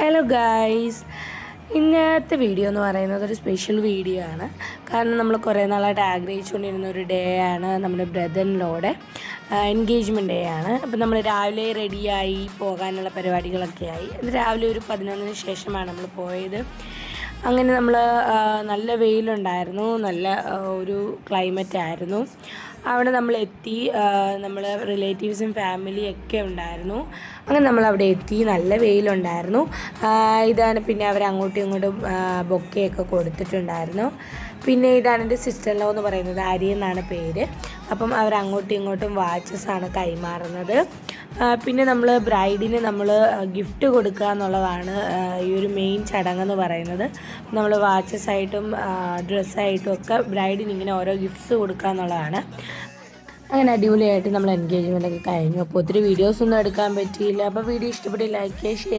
Hello guys, ഇന്നത്തെ video എന്ന് പറയുന്നത് ഒരു സ്പെഷ്യൽ വീഡിയോ ആണ്. കാരണം നമ്മൾ കുറേ നാളായിട്ട് ആഗ്രഹിച്ചുകൊണ്ടിരുന്ന ഒരു ഡേ ആണ് നമ്മുടെ ബ്രദറിനോടെ എൻഗേജ്മെൻറ്റ് ഡേ ആണ്. അപ്പോൾ നമ്മൾ രാവിലെ റെഡിയായി പോകാനുള്ള പരിപാടികളൊക്കെ ആയി. രാവിലെ ഒരു 11-ന് ശേഷമാണ് നമ്മൾ പോയത്. അങ്ങനെ നമ്മൾ നല്ല വെയിലുണ്ടായിരുന്നു, നല്ല ഒരു ക്ലൈമറ്റ് ആയിരുന്നു. അവിടെ നമ്മൾ എത്തി, നമ്മൾ റിലേറ്റീവ്സും ഫാമിലിയും ഒക്കെ ഉണ്ടായിരുന്നു. അങ്ങനെ നമ്മൾ അവിടെ എത്തി, നല്ല വെയിലുണ്ടായിരുന്നു. ഇതാണ് പിന്നെ അവർ അങ്ങോട്ടും ഇങ്ങോട്ടും ബൊക്കെയൊക്കെ കൊടുത്തിട്ടുണ്ടായിരുന്നു. പിന്നെ ഇതാണ് എൻ്റെ സിസ്റ്റർ ലോ എന്ന് പറയുന്നത്, അരി എന്നാണ് പേര്. അപ്പം അവർ അങ്ങോട്ടും ഇങ്ങോട്ടും വാച്ചസാണ് കൈമാറുന്നത്. പിന്നെ നമ്മൾ ബ്രൈഡിന് നമ്മൾ ഗിഫ്റ്റ് കൊടുക്കുക എന്നുള്ളതാണ് ഈ ഒരു മെയിൻ ചടങ്ങെന്ന് പറയുന്നത്. നമ്മൾ വാച്ചസായിട്ടും ഡ്രസ്സായിട്ടും ഒക്കെ ബ്രൈഡിന് ഇങ്ങനെ ഓരോ ഗിഫ്റ്റ്സ് കൊടുക്കുക എന്നുള്ളതാണ്. അങ്ങനെ അടിപൊളിയായിട്ട് നമ്മൾ എൻഗേജ്മെൻ്റ് ഒക്കെ കഴിഞ്ഞു. അപ്പോൾ ഒത്തിരി വീഡിയോസൊന്നും എടുക്കാൻ പറ്റിയില്ല. അപ്പോൾ വീഡിയോ ഇഷ്ടപ്പെട്ട് ലൈക്ക് ചെയ്യുക, ഷെയർ